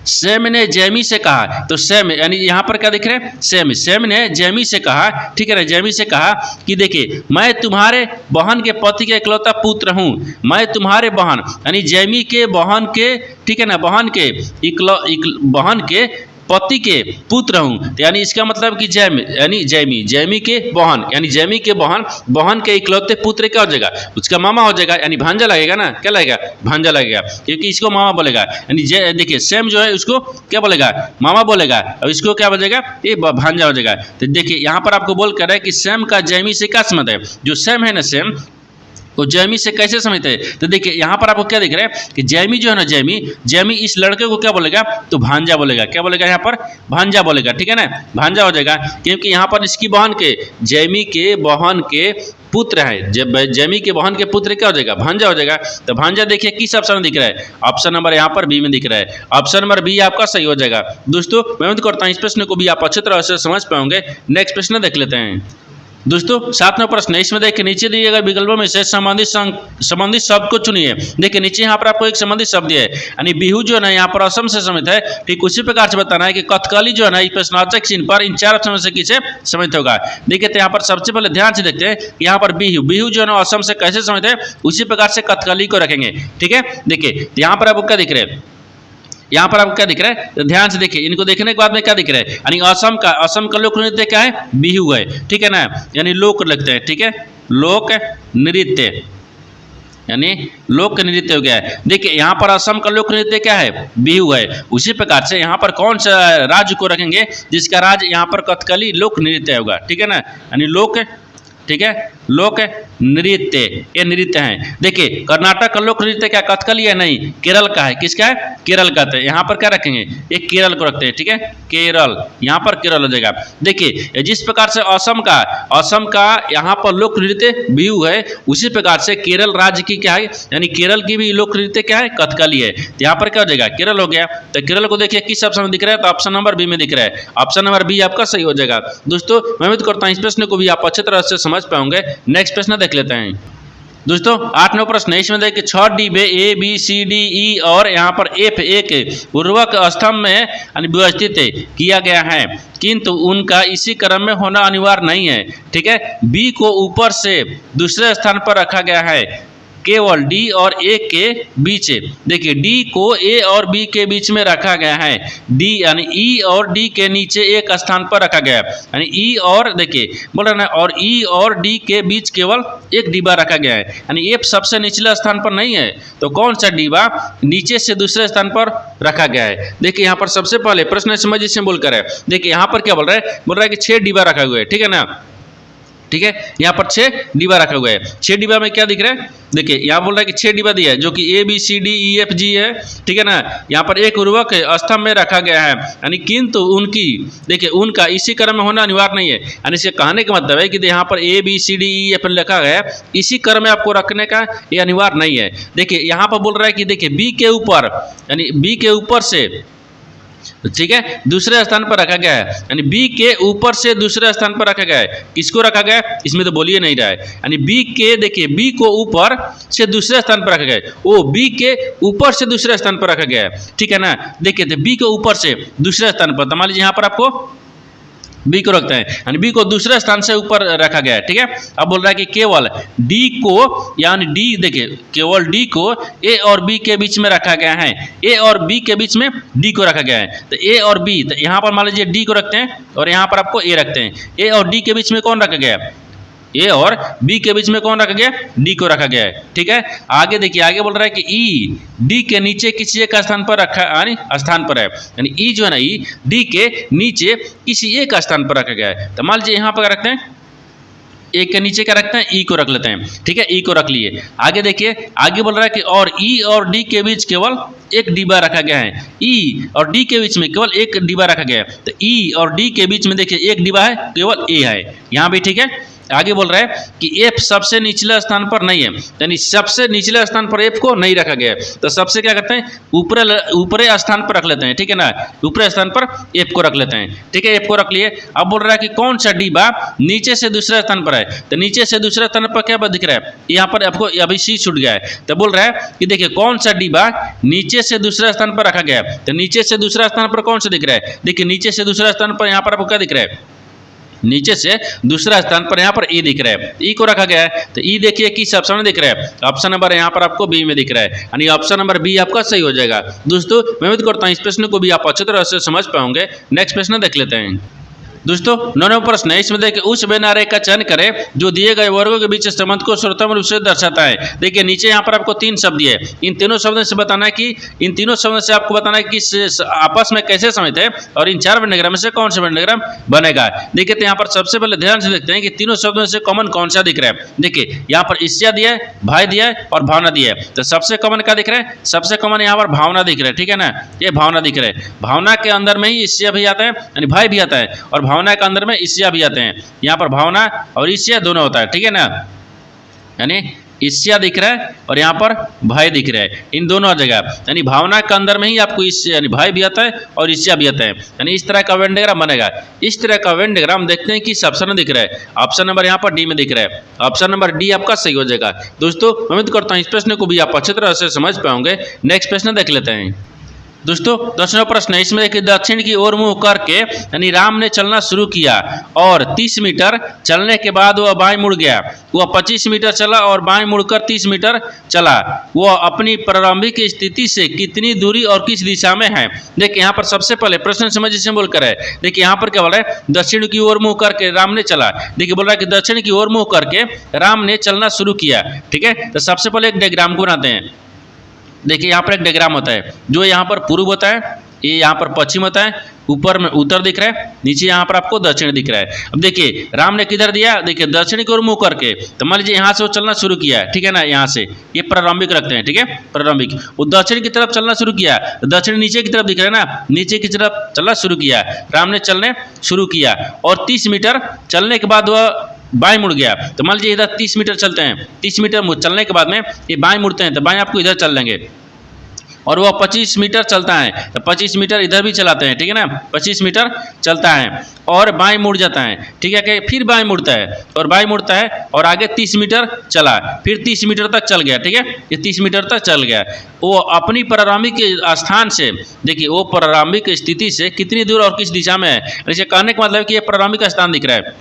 सैम ने जैमी से कहा, तो सैम यानी यहाँ पर क्या दिख रहा है, सैम ने जैमी से कहा। ठीक है ना, जैमी से कहा कि देखिए मैं तुम्हारे बहन के पति के इकलौता पुत्र हूँ। मैं तुम्हारे बहन यानी जैमी के बहन के, ठीक है ना, बहन के बहन के पति के पुत्र हूँ। यानी इसका मतलब कि जैम यानी जैमी के बहन यानी जैमी के बहन के इकलौते पुत्र क्या हो जाएगा, उसका मामा हो जाएगा, यानी भांजा लगेगा ना, क्या लगेगा, भांजा लगेगा, क्योंकि इसको मामा बोलेगा। यानी देखिए सैम जो है उसको क्या बोलेगा, मामा बोलेगा, और इसको क्या बोलेगा, ये भांजा हो जाएगा। तो देखिए यहाँ पर आपको बोल कर है कि सैम का जैमी से क्या संबंध है, जो सैम है ना सैम तो जैमी से कैसे समझते हैं। तो देखिए यहाँ पर आपको क्या दिख रहा है कि जैमी जो है ना जैमी इस लड़के को क्या बोलेगा, तो भांजा बोलेगा। क्या बोलेगा, यहाँ पर भांजा बोलेगा। ठीक है ना, भांजा हो जाएगा, क्योंकि यहाँ पर इसकी बहन के जैमी के बहन के पुत्र है, जब जैमी के बहन के पुत्र क्या हो जाएगा, भांजा हो जाएगा। तो भांजा देखिए किस ऑप्शन में दिख रहा है, ऑप्शन नंबर यहाँ पर बी में दिख रहा है। ऑप्शन नंबर बी आपका सही हो जाएगा। दोस्तों मैं उम्मीद करता हूँ इस प्रश्न को भी आप अच्छी तरह से समझ पाओगे। नेक्स्ट प्रश्न देख लेते हैं। दोस्तों 7वां प्रश्न है, इसमें देखिए नीचे दिए गए विकल्पों में से संबंधित शब्द को चुनिए। देखिए नीचे यहाँ पर आपको एक संबंधित शब्द है, यानी बिहू जो है ना यहाँ पर असम से संबंधित है। ठीक उसी प्रकार से बताना है कि कथकली जो है ना इस प्रश्नवाचक चिन्ह पर इन 4 ऑप्शन से किसे संबंधित होगा। देखिए तो यहाँ पर सबसे पहले ध्यान से देखते हैं कि यहाँ पर बिहू जो है ना असम से कैसे संबंधित है, उसी प्रकार से कथकली को रखेंगे। ठीक है, देखिए यहाँ पर आपको क्या दिख रहा है, यहाँ पर आपको क्या दिख रहा है, तो ध्यान से देखिए, इनको देखने के बाद में क्या दिख रहा है, यानी असम का लोक नृत्य क्या है, बिहू है। ठीक है ना, यानी लोक लगते हैं। ठीक है, लोक नृत्य यानी लोक नृत्य हो गया है। देखिए यहाँ पर असम का लोक नृत्य क्या है, बिहू है। उसी प्रकार से यहाँ पर कौन सा राज्य को रखेंगे, जिसका राज्य यहाँ पर कथकली लोक नृत्य होगा। ठीक है ना, यानी लोक, ठीक है, लोक नृत्य, ये नृत्य है। देखिए कर्नाटक का लोक नृत्य क्या कथकली है, नहीं केरल का है। किसका है, केरल का। तो यहाँ पर क्या रखेंगे, ये केरल को रखते हैं। ठीक है, केरल, यहाँ पर केरल हो जाएगा। देखिए जिस प्रकार से असम का यहाँ पर लोक नृत्य बिहू है, उसी प्रकार से केरल राज्य की क्या है, यानी केरल की भी लोक नृत्य क्या है, कथकली है। तो यहाँ पर क्या हो जाएगा, केरल हो गया। तो केरल को देखिए किस ऑप्शन में दिख रहा है, तो ऑप्शन नंबर बी में दिख रहा है। ऑप्शन नंबर बी आपका सही हो जाएगा। दोस्तों मैं उम्मीद करता हूँ इस प्रश्न को भी आप अच्छी तरह से समझ पाओगे। नेक्स्ट प्रश्न देख लेते हैं। दोस्तों 8 प्रश्न है, इसमें देखिए 6 डिब्बे ए बी सी डी ई और यहाँ पर एफ एक उर्वरक स्तंभ में व्यवस्थित किया गया है, किंतु उनका इसी क्रम में होना अनिवार्य नहीं है। ठीक है, बी को ऊपर से दूसरे स्थान पर रखा गया है केवल डी और ए के बीच। देखिए डी को ए और बी के बीच में रखा गया है, डी यानी ई और डी के नीचे एक स्थान पर रखा गया है, यानी ई और देखिए बोल रहे ना, और ई और डी के बीच केवल एक डिब्बा रखा गया है, यानी एफ सबसे निचले स्थान पर नहीं है, तो कौन सा डिब्बा नीचे से दूसरे स्थान पर रखा गया है। देखिए यहाँ पर सबसे पहले प्रश्न समझ से बोलकर है, देखिए यहाँ पर क्या बोल रहा है कि 6 डिब्बा रखा हुआ है। ठीक है ना, ठीक है, यहाँ पर 6 डिब्बा रखा हुआ है। 6 डिब्बा में क्या दिख रहा है, देखिए यहाँ बोल रहा है कि 6 डिब्बा दिया है जो कि A B C D E F G है। ठीक है ना, यहाँ पर एक उर्वरक स्तंभ में रखा गया है, यानी किंतु उनकी देखिए उनका इसी क्रम में होना अनिवार्य नहीं है, यानी इसे कहने का मतलब है कि यहाँ पर A B C D E F लिखा गया है, इसी क्रम में आपको रखने का ये अनिवार्य नहीं है। देखिए यहाँ पर बोल रहा है कि देखिए बी के ऊपर, यानी बी के ऊपर से, ठीक है, दूसरे स्थान पर रखा गया है, यानी बी के ऊपर से दूसरे स्थान पर रखा गया है। किसको रखा गया है, इसमें तो बोलिए नहीं रहा है, यानी बी के देखिए बी को ऊपर से दूसरे स्थान पर रखा गया है, ओ बी के ऊपर से दूसरे स्थान पर रखा गया है। ठीक है ना, देखिए तो बी के ऊपर से दूसरे स्थान पर, तो मान लीजिए यहाँ पर आपको बी को रखते हैं, यानी बी को दूसरे स्थान से ऊपर रखा गया है। ठीक है, अब बोल रहा है कि केवल डी को, यानी डी देखिए केवल डी को ए और बी के बीच में रखा गया है, ए और बी के बीच में डी को रखा गया है। तो ए और बी, तो यहाँ पर मान लीजिए डी को रखते हैं और यहाँ पर आपको ए रखते हैं। ए और डी के बीच में कौन रखा गया है, ए और बी के बीच में कौन रखा गया, डी को रखा गया है। ठीक है, आगे देखिए आगे बोल रहा है कि ई डी के नीचे किसी एक स्थान पर रखा, यानी स्थान पर है, यानी ई जो है ना ई डी के नीचे किसी एक स्थान पर रखा गया है। तो मान लीजिए यहाँ पर रखते हैं, ए के नीचे क्या रखते हैं, ई को रख लेते हैं। ठीक है, ई को रख लिए। आगे देखिए आगे बोल रहा है कि और ई और डी के बीच केवल एक डिब्बा रखा गया है, ई और डी के बीच में केवल एक डिब्बा रखा गया है। तो ई और डी के बीच में देखिए एक डिब्बा है, केवल ए है यहाँ भी। ठीक है, आगे बोल रहा है कि एफ सबसे निचले स्थान पर नहीं है, यानी सबसे निचले स्थान पर एफ को नहीं रखा गया है, तो सबसे क्या करते हैं, ऊपरी स्थान पर रख लेते हैं। ठीक है ना, ऊपरी स्थान पर एफ को रख लेते हैं। ठीक है, एफ को रख लिए। अब बोल रहा है कि कौन सा डिब्बा नीचे से दूसरे स्थान पर है, तो नीचे से दूसरे स्थान पर क्या दिख रहा है, यहाँ पर आपको अभी सी छूट गया है। तो बोल रहा है कि देखिए कौन सा डिब्बा नीचे से दूसरे स्थान पर रखा गया है, तो नीचे से दूसरा स्थान पर कौन सा दिख रहा है, देखिए नीचे से दूसरा स्थान पर यहाँ पर आपको क्या दिख रहा है, नीचे से दूसरा स्थान पर यहाँ पर ई दिख रहा है, ई को रखा गया है। तो ई देखिए किस ऑप्शन में दिख रहा है, ऑप्शन नंबर यहाँ पर आपको बी में दिख रहा है, यानी ऑप्शन नंबर बी आपका सही हो जाएगा। दोस्तों मैं उम्मीद करता हूँ इस प्रश्न को भी आप अच्छी तरह से समझ पाओगे। नेक्स्ट प्रश्न देख लेते हैं। दोस्तों 9वां प्रश्न है, इसमें देखिए उस बेनारे का चयन करें जो दिए गए वर्गों के बीच संबंध को सर्वोत्तम रूप से दर्शाता है। देखिए नीचे यहाँ पर आपको 3 शब्द दिए, इन तीनों शब्दों से बताना है कि इन तीनों शब्दों से आपको बताना है कि आपस में कैसे समित है और इन 4 वेंडोग्राम में से कौन सा वेंडोग्राम बनेगा। देखिए तो यहाँ पर सबसे पहले ध्यान से देखते हैं कि तीनों शब्दों से कॉमन कौन सा दिख रहा है। देखिए यहाँ पर ईर्ष्या दिया है, भय दिया है और भावना दिया है, तो सबसे कॉमन क्या दिख रहा है, सबसे कॉमन यहाँ पर भावना दिख रहा है। ठीक है ना, ये भावना दिख रहा है, भावना के अंदर में ही ईर्ष्या भी आता है, यानी भय भी आता है, और भावना के अंदर में ईर्ष्या भी आते हैं। यहाँ पर भावना और ईर्ष्या दोनों होता है। ठीक है ना, यानी ईर्ष्या दिख रहा है और यहाँ पर भय दिख रहा है, इन दोनों जगह, यानी भावना के अंदर में ही आपको यानी भय भी आता है और ईर्ष्या भी आता है, यानी इस तरह का वेन डायग्राम बनेगा। इस तरह का वेन डायग्राम देखते हैं कि ऑप्शन में दिख रहा है, ऑप्शन नंबर यहाँ पर डी में दिख रहा है, ऑप्शन नंबर डी आपका सही हो जाएगा। दोस्तों उम्मीद करता हूँ इस प्रश्न को भी आप अच्छी तरह से समझ पाओगे। नेक्स्ट प्रश्न देख लेते हैं। दोस्तों 10वां प्रश्न है, इसमें देखिए दक्षिण की ओर मुंह करके यानी राम ने चलना शुरू किया और 30 मीटर चलने के बाद वह बाएं मुड़ गया। वह 25 मीटर चला और बाएं मुड़कर 30 मीटर चला। वह अपनी प्रारंभिक स्थिति से कितनी दूरी और किस दिशा में है। देखिए यहाँ पर सबसे पहले प्रश्न समझ से बोलकर है, देखिए यहाँ पर क्या बोल रहा है, दक्षिण की ओर मुँह करके राम ने चला। देखिए बोल रहा है कि दक्षिण की ओर मुँह करके राम ने चलना शुरू किया। ठीक है, तो सबसे पहले एक डायग्राम को बनाते हैं। देखिए यहाँ पर एक डायग्राम होता है, जो यहाँ पर पूर्व होता है, ये यहाँ पर पश्चिम होता है, ऊपर में उत्तर दिख रहा है, नीचे यहाँ पर आपको दक्षिण दिख रहा है। अब देखिए राम ने किधर दिया, देखिए दक्षिण की ओर मुँह करके, तो मान लीजिए यहाँ से वो चलना शुरू किया। ठीक है ना, यहाँ से ये प्रारंभिक रखते हैं। ठीक है, प्रारंभिक वो दक्षिण की तरफ चलना शुरू किया, तो दक्षिण नीचे की तरफ दिख रहा है ना, नीचे की तरफ चलना शुरू किया, राम ने चलने शुरू किया और 30 मीटर चलने के बाद वह बाएं मुड़ गया। तो मान लीजिए इधर 30 मीटर चलते हैं, 30 मीटर चलने के बाद में ये बाएं मुड़ते हैं, तो बाएं आपको इधर चल लेंगे। और वह 25 मीटर चलता है, तो 25 मीटर इधर भी चलाते हैं, ठीक है ना, 25 मीटर चलता है और बाएं मुड़ जाता है, ठीक है, कि फिर बाएं मुड़ता है और बाएं मुड़ता है और आगे 30 मीटर चला, फिर 30 मीटर तक चल गया, ठीक है, ये 30 मीटर तक चल गया। वो अपनी प्रारंभिक स्थान से, देखिए वो प्रारंभिक स्थिति से कितनी दूर और किस दिशा में है, जैसे कहने का मतलब कि ये प्रारंभिक स्थान दिख रहा है,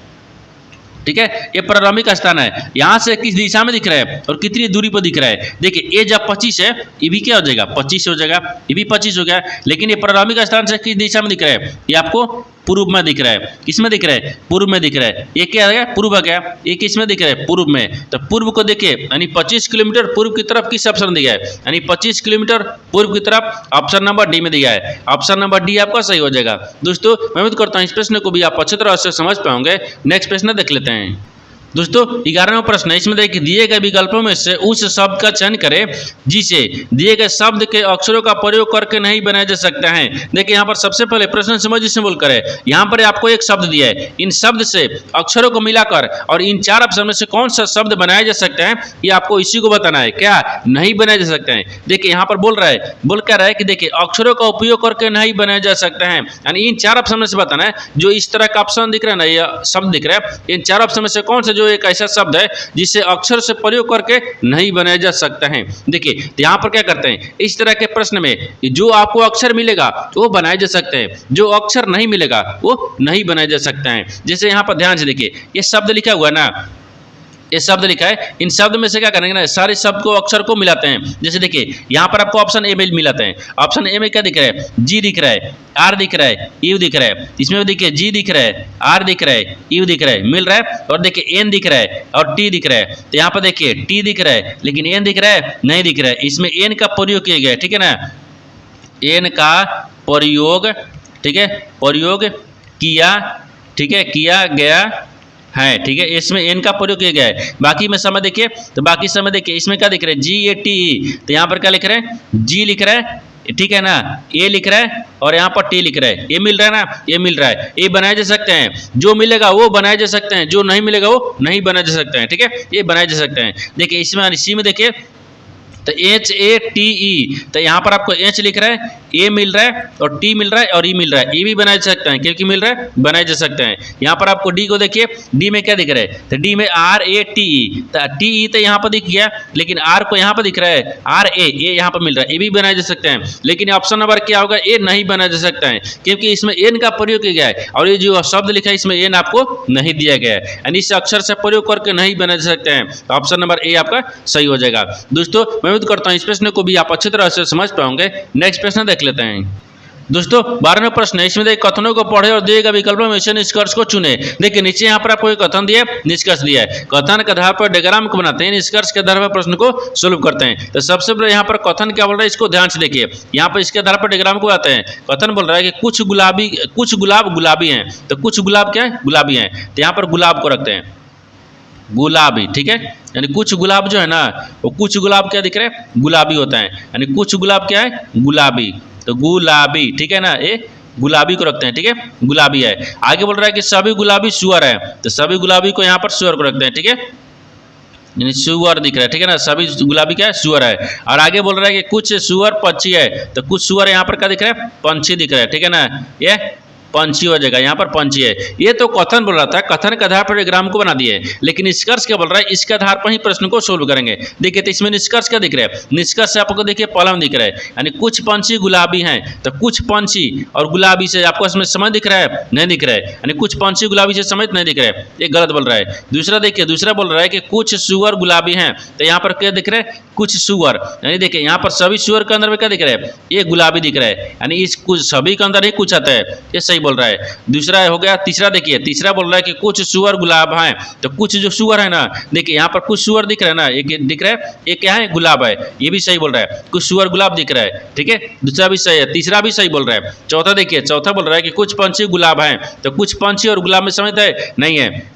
ठीक है, ये प्रारंभिक स्थान है, यहाँ से किस दिशा में दिख रहा है और कितनी दूरी पर दिख रहा है। देखिए ये जब 25 है, ये भी क्या हो जाएगा, 25 हो जाएगा, ये भी 25 हो गया, लेकिन ये प्रारंभिक स्थान से किस दिशा में दिख रहा है, ये आपको पूर्व में दिख रहा है। किसमें दिख रहा है, पूर्व में दिख रहा है। ये क्या है, पूर्व आ गया, ये किसमें दिख रहा है, पूर्व में। तो पूर्व को देखिए, यानी 25 किलोमीटर पूर्व की तरफ किस ऑप्शन दिया है, यानी 25 किलोमीटर पूर्व की तरफ ऑप्शन नंबर डी में दिया है। ऑप्शन नंबर डी आपका सही हो जाएगा। दोस्तों मैं उम्मीद करता हूँ इस प्रश्न को भी आप अच्छी तरह से समझ पाओगे। नेक्स्ट प्रश्न देख लेते हैं। दोस्तों 11वां प्रश्न है, इसमें देखिए दिए गए विकल्पों में से उस शब्द का चयन करें जिसे दिए गए शब्द के अक्षरों का प्रयोग करके नहीं बनाया जा सकता है। देखिए यहाँ पर सबसे पहले प्रश्न समझ से बोल करें, यहाँ पर आपको एक शब्द दिया है, इन शब्द से अक्षरों को मिलाकर और इन 4 ऑप्शन में से कौन सा शब्द बनाया जा सकता है, ये आपको इसी को बताना है। क्या नहीं बनाया जा सकता है। देखिए यहाँ पर बोल क्या रहा है कि देखिए अक्षरों का उपयोग करके नहीं बनाया जा सकता है, यानी इन 4 ऑप्शन में से बताना है। जो इस तरह का ऑप्शन दिख रहा है ना, ये शब्द दिख रहा है, इन 4 ऑप्शन में से कौन सा जो एक ऐसा शब्द है जिसे अक्षर से प्रयोग करके नहीं बनाया जा सकता है। देखिए यहाँ पर क्या करते हैं, इस तरह के प्रश्न में जो आपको अक्षर मिलेगा वो बनाए जा सकते हैं, जो अक्षर नहीं मिलेगा वो नहीं बनाया जा सकता है। जैसे यहाँ पर ध्यान से देखिए, ये शब्द लिखा हुआ है ना, ये शब्द लिखा है, इन शब्द में से क्या करेंगे ना, सारे शब्द को अक्षर को मिलाते हैं। जैसे देखिए यहाँ पर आपको ऑप्शन ए में मिलाते हैं। ऑप्शन ए में क्या दिख रहा है, जी दिख रहा है, आर दिख रहा है, यू दिख रहा है। इसमें देखिए जी दिख रहा है, आर दिख रहा है, यू दिख रहा है, मिल रहा है। और देखिए एन दिख रहा है और टी दिख रहा है। तो यहाँ पर देखिए टी दिख रहा है लेकिन एन दिख रहा है नहीं दिख रहा है। इसमें एन का प्रयोग किया गया है, ठीक है ना, एन का प्रयोग, ठीक है, प्रयोग किया, ठीक है, किया गया है, ठीक है, इसमें एन का प्रयोग किया गया है। बाकी में समय देखिए, तो बाकी समय देखिए इसमें क्या दिख रहा है, जी ए टी ई, तो यहाँ पर क्या लिख रहे हैं, जी लिख रहा है, ठीक है ना, ए लिख रहा है और यहाँ पर टी लिख रहा है। ये मिल रहा है ना, ये मिल रहा है। ये बनाए जा सकते हैं, जो मिलेगा वो बनाए जा सकते हैं, जो नहीं मिलेगा वो नहीं बनाए जा सकते हैं, ठीक है, ये बनाए जा सकते हैं। देखिए इसमें इसी में देखिए तो एच ए टी ई, तो यहाँ पर आपको एच लिख रहा है, ए मिल रहा है और टी मिल रहा है और ई मिल रहा है। ये भी बनाए जा सकते हैं, क्योंकि मिल रहा है बनाए जा सकते हैं। यहाँ पर आपको डी को देखिए, डी में क्या दिख रहा है, तो डी में आर ए टी ई, तो टी ई तो यहाँ पर दिख गया, लेकिन आर को यहाँ पर दिख रहा है, आर ए यहाँ पर मिल रहा है। ये भी बनाए जा सकते हैं, लेकिन ऑप्शन नंबर क्या होगा, ए नहीं बनाया जा सकता है, क्योंकि इसमें एन का प्रयोग किया गया है और ये जो शब्द लिखा है इसमें एन आपको नहीं दिया गया है, यानी इस अक्षर से प्रयोग करके नहीं बनाए जा सकते हैं। तो ऑप्शन नंबर ए आपका सही हो जाएगा। दोस्तों मैं उम्मीद करता हूँ इस प्रश्न को भी आप अच्छी तरह से समझ पाओगे। नेक्स्ट प्रश्न देख लेते हैं। दोस्तों 12वां प्रश्न है, इसमें देखिए कथनों को पढ़े और दिए गए विकल्पों में से निष्कर्ष को चुने। देखिए नीचे यहाँ पर आपको एक कथन दिया है, निष्कर्ष दिया है। कथन के आधार पर डायग्राम को बनाते हैं, निष्कर्ष के आधार पर प्रश्न को सोल्व करते हैं। तो सबसे पहले यहाँ पर कथन क्या बोल रहा है, इसको ध्यान से देखिए। यहाँ पर इसके आधार पर डायग्राम को आते हैं। कथन बोल रहा है कि कुछ गुलाब गुलाबी हैं, तो कुछ गुलाब क्या है, गुलाबी हैं। तो यहाँ पर गुलाब को रखते हैं, गुलाबी, ठीक है, यानी कुछ गुलाब जो है ना, वो कुछ गुलाब क्या दिख रहे हैं, गुलाबी होता है, यानी कुछ गुलाब क्या है, गुलाबी, तो गुलाबी, ठीक है ना, ये गुलाबी को रखते हैं, ठीक है, गुलाबी है। आगे बोल रहा है कि सभी गुलाबी सुअर है, तो सभी गुलाबी को यहाँ पर सुअर को रखते हैं, ठीक है, यानी सुअर दिख रहा है, ठीक है ना, सभी गुलाबी क्या है, सुअर है। और आगे बोल रहा है कि कुछ सुअर पक्षी है, तो कुछ सुअर यहाँ पर क्या दिख रहा है, पंछी दिख रहा है, ठीक है ना, ये पंछी हो जाएगा, यहाँ पर पंछी है। ये तो कथन बोल रहा था, कथन के आधार पर डायग्राम को बना दिए, लेकिन निष्कर्ष क्या बोल रहा है, इसके आधार पर ही प्रश्न को सोल्व करेंगे। देखिए तो इसमें निष्कर्ष क्या दिख रहा है, निष्कर्ष से आपको देखिए पहला दिख रहा है, यानी कुछ पंछी गुलाबी हैं, तो कुछ पंछी और गुलाबी से आपको इसमें समय दिख रहा है, नहीं दिख रहा है, यानी कुछ पंछी गुलाबी से समय नहीं दिख रहा है, ये गलत बोल रहा है। दूसरा देखिए, दूसरा बोल रहा है कि कुछ सुअर गुलाबी हैं, तो यहाँ पर क्या दिख रहा है, कुछ सुअर, यानी देखिए यहाँ पर सभी सुअर के अंदर में क्या दिख रहा है, ये गुलाबी दिख रहा है, यानी इस कुछ सभी के अंदर ही कुछ आता है, ये सही बोल रहा है। दूसरा हो गया। तीसरा देखिए, तीसरा बोल रहा है कि कुछ सुअर गुलाब हैं, तो कुछ जो सुअर है ना, देखिए यहाँ पर कुछ सुअर दिख रहा है ना, एक दिख रहा है, एक क्या है, गुलाब है, ये भी सही बोल रहा है, कुछ सुअर गुलाब दिख रहा है, ठीक है, दूसरा भी सही है, तीसरा भी सही बोल रहा है। चौथा देखिए, चौथा बोल रहा है कि कुछ पंछी गुलाब हैं, तो कुछ पंछी और गुलाब में समझ है नहीं है,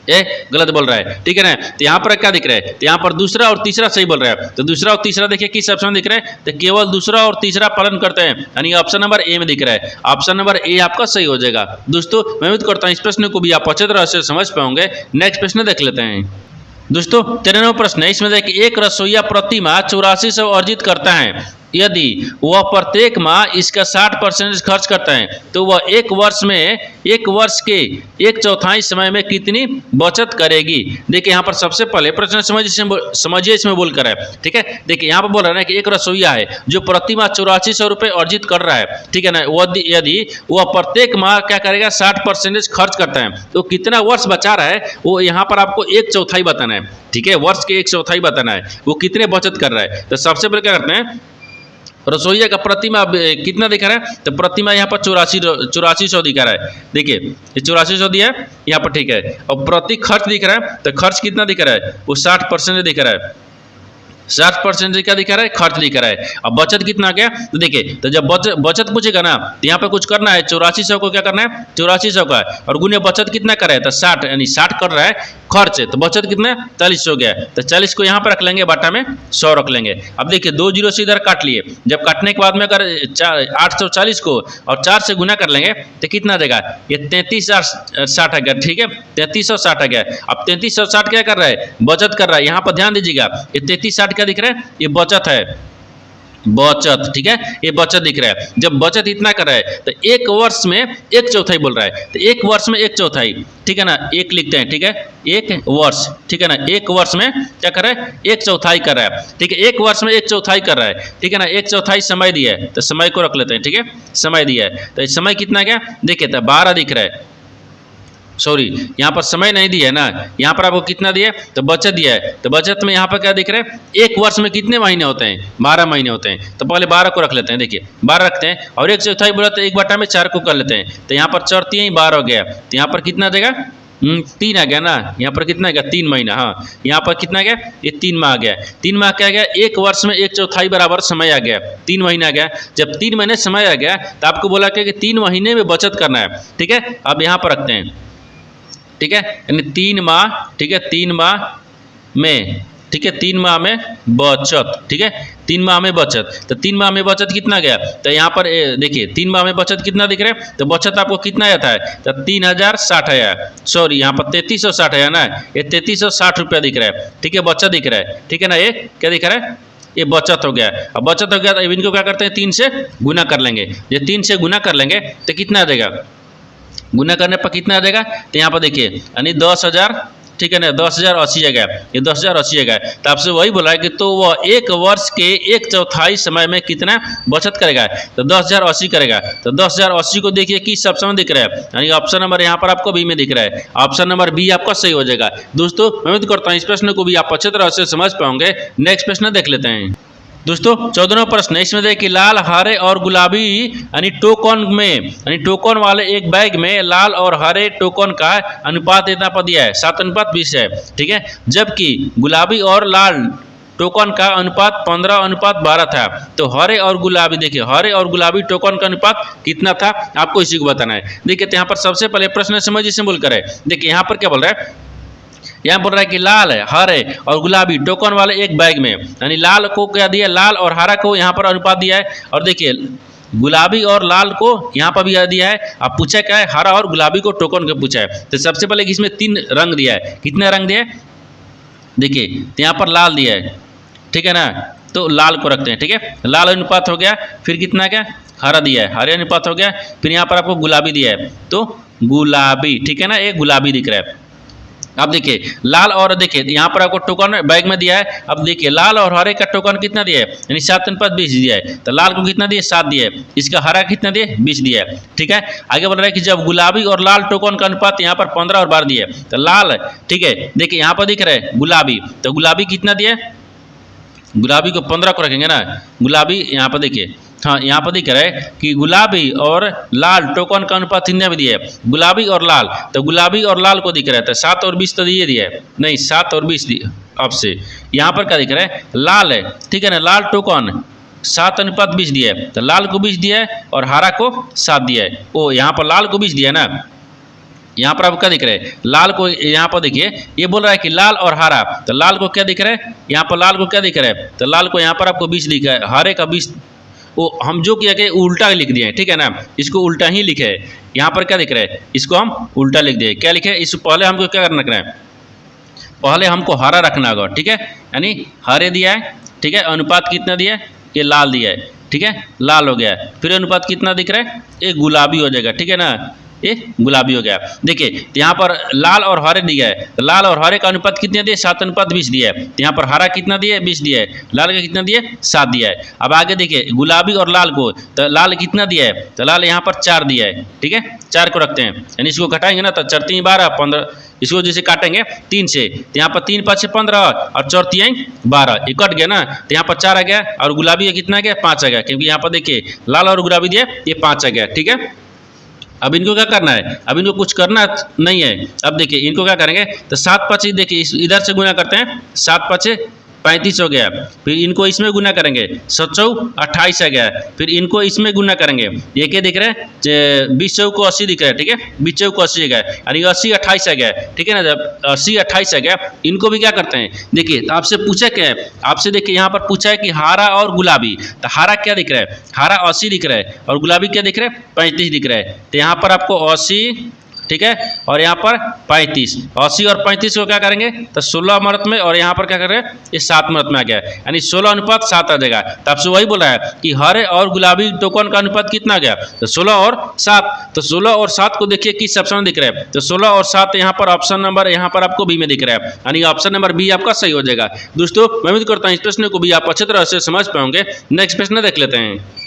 ये गलत बोल रहा है, ठीक है ना। तो यहाँ पर क्या दिख रहा है, तो यहाँ पर दूसरा और तीसरा सही बोल रहा है, तो दूसरा और तीसरा देखिए किस ऑप्शन दिख रहा है, तो केवल दूसरा और तीसरा पालन करते हैं, यानी ऑप्शन नंबर ए में दिख रहा है। ऑप्शन नंबर ए आपका सही हो जाएगा। दोस्तों मैं उम्मीद करता हूँ इस प्रश्न को भी आप अच्छे तरह से समझ पाओगे। नेक्स्ट प्रश्न देख लेते हैं। दोस्तों 13वां प्रश्न है, इसमें देखिए एक रसोईया प्रति माह 8400 अर्जित करता है, यदि वह प्रत्येक माह इसका 60% खर्च करता है तो वह एक वर्ष के एक चौथाई समय में कितनी बचत करेगी। देखिए यहाँ पर सबसे पहले प्रश्न समझिए इसमें बोल कर है, ठीक है। देखिए यहाँ पर बोल रहा है कि एक रसोईया है जो प्रति माह 8400 रुपये अर्जित कर रहा है, ठीक है ना। यदि वह प्रत्येक माह क्या करेगा 60% खर्च करता है तो कितना वर्ष बचा रहा है वो यहाँ पर आपको एक चौथाई बताना है, ठीक है। वर्ष के एक चौथाई बताना है वो कितने बचत कर रहा है। तो सबसे पहले क्या करते हैं, रसोईया का प्रतिमा कितना दिखा रहा है, तो प्रतिमा यहाँ पर 8400 दिखा रहा है। देखिए ये 8400 दिया है यहाँ पर, ठीक है। और प्रति खर्च दिख रहा है, तो खर्च कितना दिख रहा है, वो 60% दिख रहा है। 60% क्या दिखा रहा है, खर्च दिखा रहा है। अब बचत कितना आ गया, तो देखिए तो जब बचत पूछेगा ना तो यहाँ पे कुछ करना है, 8400 को क्या करना है, 8400 का है और गुने बचत कितना कर रहा है, तो 60, यानी 60 कर रहा है खर्च है, तो बचत कितना 40 हो गया है। तो 40 को यहाँ पर रख लेंगे, बाटा में 100 रख लेंगे। अब देखिए 2 जीरो से इधर काट लिए, जब काटने के बाद में अगर 840 को और 4 से गुना कर लेंगे तो कितना देगा, ये 3360 आ गया, ठीक है। 3360 आ गया। अब 3360 क्या कर रहा है, बचत कर रहा है। यहाँ पर ध्यान दीजिएगा, ये 3360 क्या दिख रहा है, ये बचत है, बचत, ठीक है, ये बचत दिख रहा है। जब बचत इतना कर रहा है तो एक वर्ष में एक चौथाई बोल रहा है, तो एक वर्ष में एक चौथाई, ठीक है ना, एक लिखते हैं, ठीक है, एक वर्ष, ठीक है ना। एक वर्ष में क्या कर रहा है, एक चौथाई कर रहा है, ठीक है। एक वर्ष में एक चौथाई कर रहा है, ठीक है ना। एक चौथाई समय दिया है तो समय को रख लेते हैं, ठीक है, समय दिया है। तो समय कितना गया, देखिए तो 12 दिख रहा है, सॉरी यहाँ पर समय नहीं दिया है ना, यहाँ पर आपको कितना दिया है, तो बचत दिया है। तो बचत में यहाँ पर क्या दिख रहा है, एक वर्ष में कितने महीने होते हैं, 12 महीने होते हैं। तो पहले 12 को रख लेते हैं, देखिए 12 रखते हैं और एक चौथाई बोला तो 1/4 को कर लेते हैं। तो यहाँ पर 4 3 12 हो गया। तो यहाँ पर कितना देगा, 3 आ गया ना। यहाँ पर कितना आ गया, 3 महीना, हाँ यहाँ पर कितना आ गया, ये 3 माह आ गया। 3 माह क्या आ गया, एक वर्ष में एक चौथाई बराबर समय आ गया, 3 महीना आ गया। जब 3 महीने समय आ गया तो आपको बोला कि 3 महीने में बचत करना है, ठीक है। अब यहाँ पर रखते हैं, ठीक है, यानी 3 माह, ठीक है, 3 माह में, ठीक है, 3 माह में बचत, ठीक है, 3 माह में बचत। तो 3 माह में बचत कितना गया, तो यहाँ पर देखिए 3 माह में बचत कितना दिख रहा है, तो बचत आपको कितना आता है, तो 3060 आया, सॉरी यहाँ पर 3360 आया ना, ये 3360 रुपया दिख रहा है, ठीक है, बचत दिख रहा है, ठीक है ना। ये क्या दिख रहा है, ये बचत हो गया। अब बचत हो गया तो इनको क्या करते हैं, 3 से गुना कर लेंगे। ये 3 से गुना कर लेंगे तो कितना देगा, गुना करने पर कितना आ जाएगा, तो यहाँ पर देखिए यानी 10,000, ठीक है ना, 10,080 आ गया, ये 10,080 आ गया। तो आपसे वही बोला है कि तो वह एक वर्ष के एक चौथाई समय में कितना बचत करेगा, तो 10,080 करेगा। तो 10,080 को देखिए किस ऑप्शन में दिख रहा है, यानी ऑप्शन नंबर यहाँ पर आपको बी में दिख रहा है। ऑप्शन नंबर बी आपका सही हो जाएगा। दोस्तों मैं उम्मीद करता हूँ इस प्रश्न को भी आप अच्छे तरह से समझ पाओगे। नेक्स्ट प्रश्न देख लेते हैं। दोस्तों 14वां प्रश्न है, इसमें देखिए लाल, हरे और गुलाबी यानी टोकन में, यानी टोकन वाले एक बैग में लाल और हरे टोकन का अनुपात इतना पर दिया है 7:20 है, ठीक है। जबकि गुलाबी और लाल टोकन का अनुपात 15:12 था। तो हरे और गुलाबी, देखिए हरे और गुलाबी टोकन का अनुपात कितना था, आपको इसी को बताना है। देखिए तो यहाँ पर सबसे पहले प्रश्न समझिए से बोल कर है। देखिए यहाँ पर क्या बोल रहा है, यहाँ बोल रहा है कि लाल है, हरे और गुलाबी टोकन वाले एक बैग में, यानी लाल को क्या दिया, लाल और हरा को यहाँ पर अनुपात दिया है। और देखिए गुलाबी और लाल को यहाँ पर भी दिया है। अब पूछा क्या है, हरा और गुलाबी को टोकन को पूछा है। तो सबसे पहले इसमें 3 रंग दिया है, कितने रंग दिया है, देखिए तो यहाँ पर लाल दिया है, ठीक है ना। तो लाल को रखते हैं, ठीक है, लाल अनुपात हो गया। फिर कितना क्या, हरा दिया है, हरे अनुपात हो गया। फिर यहाँ पर आपको गुलाबी दिया है, तो गुलाबी, ठीक है ना, एक गुलाबी दिख रहा है। अब देखिए लाल और देखिए यहाँ पर आपको टोकन बैग में दिया है। अब देखिए लाल और हरे का टोकन कितना दिया है, यानी 7:20 दिया है। तो लाल को कितना दिया, 7 दिया है। इसका हरा कितना दिया, 20 दिया है, ठीक है। आगे बोल रहा है कि जब गुलाबी और लाल टोकन का अनुपात यहाँ पर 15 और 12 दिया है। तो लाल, ठीक है, देखिए यहाँ पर दिख रहा है गुलाबी, तो गुलाबी कितना दिया है, गुलाबी को 15 को रखेंगे ना। गुलाबी यहाँ पर देखिए, हाँ यहाँ पर दिख रहा है कि गुलाबी और लाल टोकन का अनुपात कितना भी दिया है, गुलाबी और लाल। तो गुलाबी और लाल को दिख रहा है, तो 7 और 20 तो दिया है, नहीं 7 और 20 अब से यहाँ पर क्या दिख रहा है, लाल है, ठीक है ना, लाल टोकन 7:20 दिया है। तो लाल को 20 दिया है और हरा को 7 दिया है। ओ यहाँ पर लाल को 20 दिया है ना, यहाँ पर आपको क्या दिख रहा है, लाल को यहाँ पर देखिए ये बोल रहा है कि लाल और हरा। तो लाल को क्या दिख रहा है, यहाँ पर लाल को क्या दिख रहा है, तो लाल को यहाँ पर आपको 20 लिखा है, हरे का 20। वो हम जो किया कि उल्टा लिख दिए हैं, ठीक है ना, इसको उल्टा ही लिखे है। यहाँ पर क्या दिख रहा है, इसको हम उल्टा लिख दिए। क्या लिखे, इस पहले हमको क्या करना है, पहले हमको हरा रखना होगा, ठीक है, यानी हरे दिया है, ठीक है, अनुपात कितना दिया है ये लाल दिया है, ठीक है, लाल हो गया। फिर अनुपात कितना दिख रहा है, ये गुलाबी हो जाएगा, ठीक है ना, ये गुलाबी हो गया। देखिए यहाँ पर लाल और हरे दिया है, तो लाल और हरे का अनुपात कितना दिया, 7:20 दिया है। तो यहाँ पर हरा कितना दिया है, 20 दिया है, लाल का कितना दिया है, 7 दिया है। अब आगे देखिए गुलाबी और लाल को, तो लाल कितना दिया है, तो लाल यहाँ पर 4 दिया है, ठीक है, 4 को रखते हैं, यानी इसको घटाएंगे ना तो 4 3 12 15, इसको जैसे काटेंगे 3 से, तो यहाँ पर 3 5 15 और 4 3 12, ये कट गया ना, तो यहाँ पर 4 आ गया और गुलाबी का कितना आ गया, 5 आ गया, क्योंकि यहाँ पर देखिए लाल और गुलाबी दिया ये 5 आ गया, ठीक है। अब इनको क्या करना है, अब इनको कुछ करना नहीं है। अब देखिए इनको क्या करेंगे, तो 7 5 देखिए इधर से गुना करते हैं, 7 5 35 हो गया। फिर इनको इसमें गुना करेंगे, 7 चौक 28 आ गया। फिर इनको इसमें गुना करेंगे, ये क्या दिख रहा है, 20 चौक को 80 दिख रहा है, ठीक है, 20 चौक को 80 आ गया, यानी 80 28 आ गया, ठीक है ना। जब 80 28 आ गया, इनको भी क्या करते हैं, देखिए तो आपसे पूछा क्या है, आपसे देखिए यहाँ पर पूछा है कि हरा और गुलाबी, तो हरा क्या दिख रहा है, हरा 80 दिख रहा है और गुलाबी क्या दिख रहा है, 35 दिख रहा है। तो यहाँ पर आपको 80, ठीक है, और यहाँ पर 35, 80 और 35 को क्या करेंगे, तो 16 मरत में, और यहाँ पर क्या कर रहे हैं, ये 7 मरत में आ गया, यानी 16:7 आ जाएगा। तो आपसे वही बोल रहा है कि हरे और गुलाबी टोकन का अनुपात कितना आ गया, तो 16 और 7। तो 16 और 7 को देखिए किस ऑप्शन में दिख रहा है, तो 16 और 7 यहाँ पर ऑप्शन नंबर, यहाँ पर आपको बी में दिख रहा है, यानी ऑप्शन नंबर बी आपका सही हो जाएगा। दोस्तों मैं उम्मीद करता हूँ इस प्रश्न को भी आप अच्छी तरह से समझ पाओगे। नेक्स्ट प्रश्न देख लेते हैं।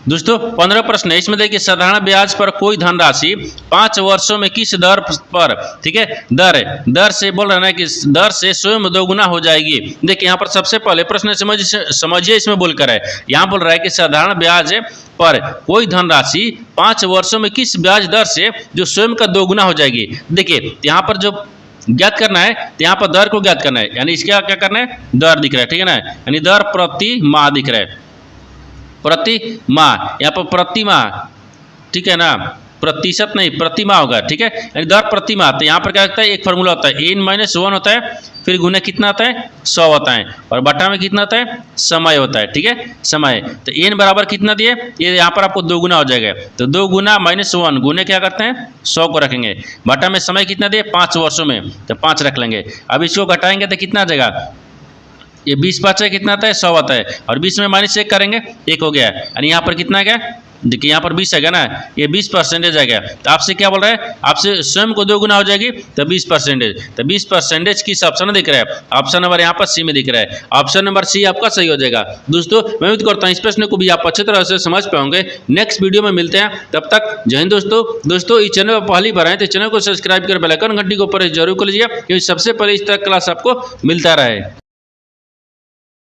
दोस्तों 15 प्रश्न है, इसमें देखिए साधारण ब्याज पर कोई धनराशि 5 वर्षों में किस दर पर, ठीक है, दर से बोल रहे हैं कि दर से स्वयं दोगुना हो जाएगी। देखिए यहाँ पर सबसे पहले प्रश्न समझिए इसमें बोलकर है, यहाँ बोल रहा है कि साधारण ब्याज पर कोई धनराशि 5 वर्षों में किस ब्याज दर से जो स्वयं का दोगुना हो जाएगी। देखिए यहाँ पर जो ज्ञात करना है, तो यहाँ पर दर को ज्ञात करना है, यानी इसका क्या करना है, दर दिख रहा है, ठीक है ना, यानी दर प्रति माह दिख रहा है, प्रति माह, यहाँ पर प्रति माह, ठीक है ना, प्रतिशत नहीं प्रति माह होगा, ठीक है, यानी दर प्रति माह। तो यहाँ पर क्या होता है, एक फार्मूला होता है, n-1 होता है, फिर गुना कितना आता है, 100 होता है, और बटा में कितना होता है, समय होता है, ठीक है, समय। तो n बराबर कितना दिए, ये यहाँ पर आपको 2 गुना हो जाएगा, तो 2 गुना -1 गुने क्या करते हैं, 100 को रखेंगे, बटा में समय कितना दिए, 5 वर्षों में, तो 5 रख लेंगे। अब इसको घटाएंगे तो कितना आ जाएगा, ये 20 5 कितना आता है, 100 आता है, और 20 में -1 करेंगे, 1 हो गया, यानी यहाँ पर कितना आ गया, देखिए यहाँ पर 20 है ना, ये 20% आ गया। तो आपसे क्या बोल रहा है, आपसे स्वयं को 2 गुना हो जाएगी, तो 20%, तो 20% किस ऑप्शन में दिख रहा है, ऑप्शन नंबर यहाँ पर सी में दिख रहा है, ऑप्शन नंबर सी आपका सही हो जाएगा। दोस्तों मैं उम्मीद करता हूँ इस प्रश्न को भी आप अच्छी तरह से समझ पाओगे। नेक्स्ट वीडियो में मिलते हैं, तब तक जय हिंद। दोस्तों इस चैनल पर पहली बार आए तो चैनल को सब्सक्राइब कर बेल आइकन घंटी के ऊपर जरूर कर लीजिए, क्योंकि सबसे पहले इस तरह क्लास आपको मिलता रहे।